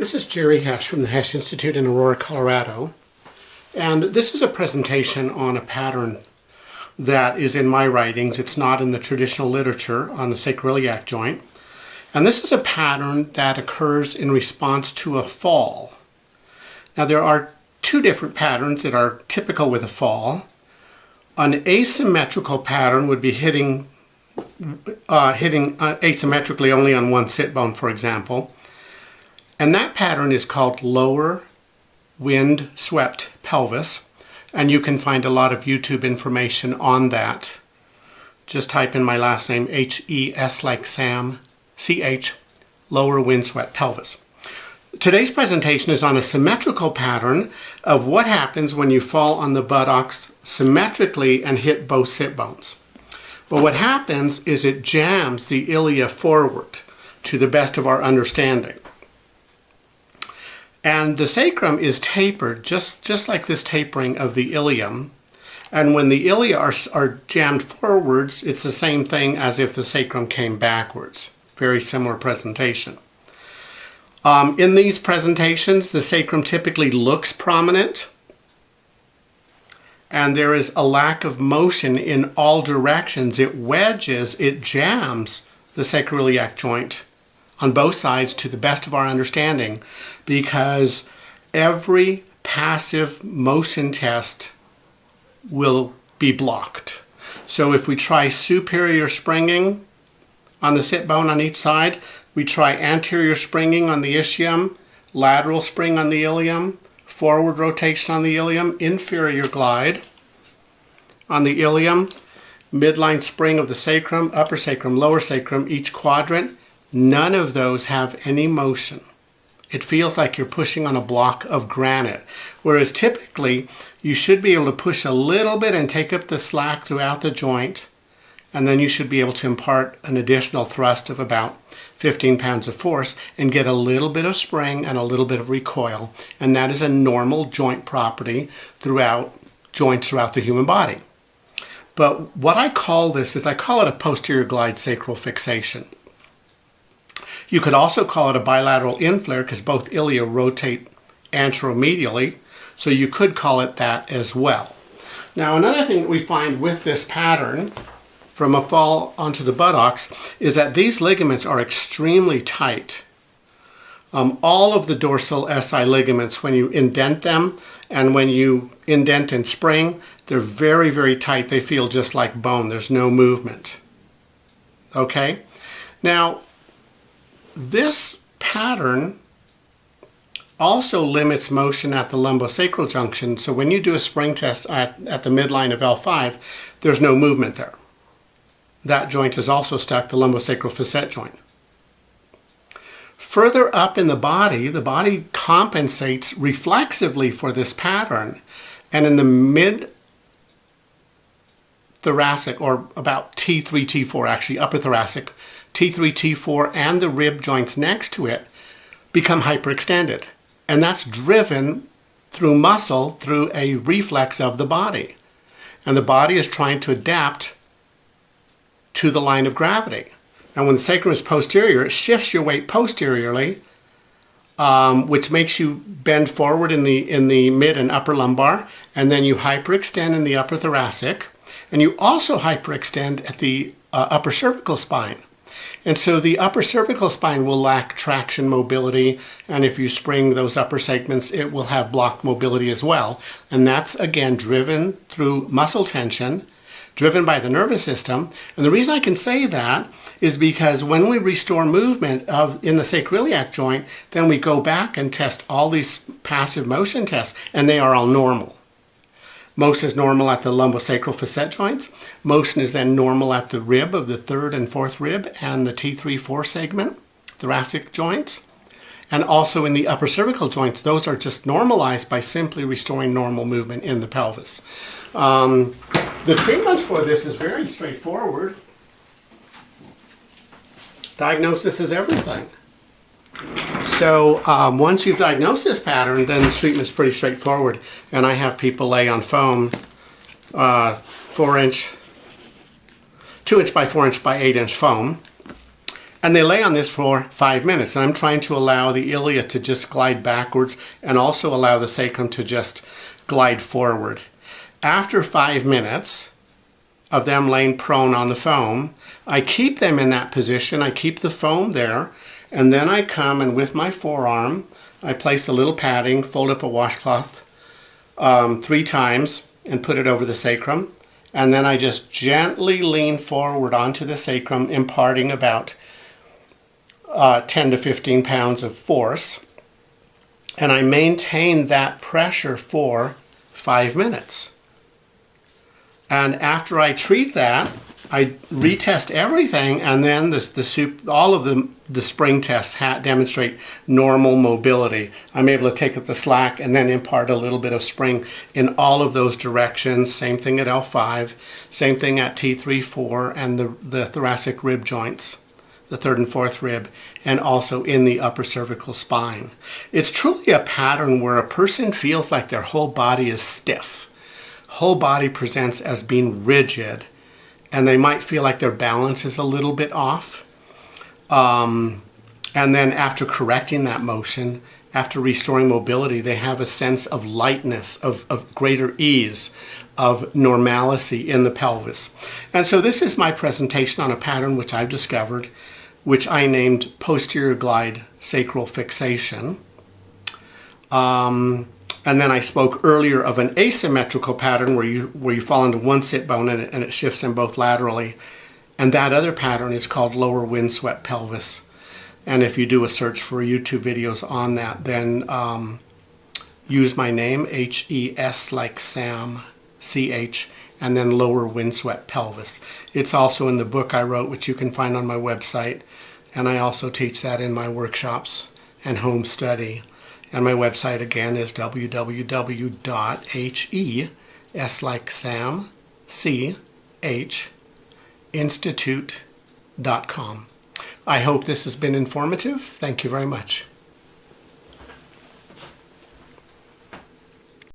This is Jerry Hesch from the Hesch Institute in Aurora, Colorado. And this is a presentation on a pattern that is in my writings. It's not in the traditional literature on the sacroiliac joint. And this is a pattern that occurs in response to a fall. Now there are two different patterns that are typical with a fall. An asymmetrical pattern would be hitting asymmetrically only on one sit bone, for example. And that pattern is called lower wind swept pelvis. And you can find a lot of YouTube information on that. Just type in my last name, H-E-S like Sam, C-H, lower wind swept pelvis. Today's presentation is on a symmetrical pattern of what happens when you fall on the buttocks symmetrically and hit both sit bones. But what happens is it jams the ilia forward to the best of our understanding. And the sacrum is tapered just like this tapering of the ilium. And when the ilia are jammed forwards, it's the same thing as if the sacrum came backwards. Very similar presentation. In these presentations, the sacrum typically looks prominent, and there is a lack of motion in all directions. It wedges, it jams the sacroiliac joint on both sides to the best of our understanding, because every passive motion test will be blocked. So if we try superior springing on the sit bone on each side, we try anterior springing on the ischium, lateral spring on the ilium, forward rotation on the ilium, inferior glide on the ilium, midline spring of the sacrum, upper sacrum, lower sacrum, each quadrant. None of those have any motion. It feels like you're pushing on a block of granite, whereas typically you should be able to push a little bit and take up the slack throughout the joint, and then you should be able to impart an additional thrust of about 15 pounds of force and get a little bit of spring and a little bit of recoil, and that is a normal joint property throughout joints throughout the human body. But what I call this is I call it a posterior glide sacral fixation. You could also call it a bilateral inflare because both ilia rotate anteromedially, so you could call it that as well. Now another thing that we find with this pattern from a fall onto the buttocks is that these ligaments are extremely tight. All of the dorsal SI ligaments, when you indent them and when you indent and spring, they're very, very tight. They feel just like bone. There's no movement. Okay? Now, this pattern also limits motion at the lumbosacral junction. So when you do a spring test at the midline of L5, there's no movement there. That joint is also stuck, the lumbosacral facet joint. Further up in the body compensates reflexively for this pattern. And in the mid-thoracic, or about T3, T4, actually upper thoracic, T3, T4, and the rib joints next to it become hyperextended. And that's driven through muscle, through a reflex of the body. And the body is trying to adapt to the line of gravity. And when the sacrum is posterior, it shifts your weight posteriorly, which makes you bend forward in the mid and upper lumbar, and then you hyperextend in the upper thoracic, and you also hyperextend at the upper cervical spine. And so the upper cervical spine will lack traction mobility, and if you spring those upper segments, it will have blocked mobility as well. And that's, again, driven through muscle tension, driven by the nervous system. And the reason I can say that is because when we restore movement in the sacroiliac joint, then we go back and test all these passive motion tests, and they are all normal. Motion is normal at the lumbosacral facet joints. Motion is then normal at the rib of the third and fourth rib and the T3-4 segment, thoracic joints. And also in the upper cervical joints, those are just normalized by simply restoring normal movement in the pelvis. The treatment for this is very straightforward. Diagnosis is everything. So once you've diagnosed this pattern, then the treatment is pretty straightforward. And I have people lay on foam, 2 inch by 4 inch by 8 inch foam. And they lay on this for 5 minutes. And I'm trying to allow the ilia to just glide backwards and also allow the sacrum to just glide forward. After 5 minutes of them laying prone on the foam, I keep them in that position. I keep the foam there. And then I come and with my forearm, I place a little padding, fold up a washcloth 3 times and put it over the sacrum. And then I just gently lean forward onto the sacrum, imparting about 10 to 15 pounds of force. And I maintain that pressure for 5 minutes. And after I treat that, I retest everything, and then all of the spring tests demonstrate normal mobility. I'm able to take up the slack and then impart a little bit of spring in all of those directions. Same thing at L5, same thing at T3, 4, and the thoracic rib joints, the 3rd and 4th rib, and also in the upper cervical spine. It's truly a pattern where a person feels like their whole body is stiff. Whole body presents as being rigid, and they might feel like their balance is a little bit off. And then after correcting that motion, after restoring mobility, they have a sense of lightness, of greater ease, of normalcy in the pelvis. And so this is my presentation on a pattern which I've discovered, which I named posterior glide sacral fixation. And then I spoke earlier of an asymmetrical pattern where you fall into one sit bone and it shifts them both laterally. And that other pattern is called lower windswept pelvis. And if you do a search for YouTube videos on that, then use my name, H-E-S like Sam, C-H, and then lower windswept pelvis. It's also in the book I wrote, which you can find on my website. And I also teach that in my workshops and home study. And my website again is www.H-E-S like Sam, C-H, institute.com. I hope this has been informative. Thank you very much.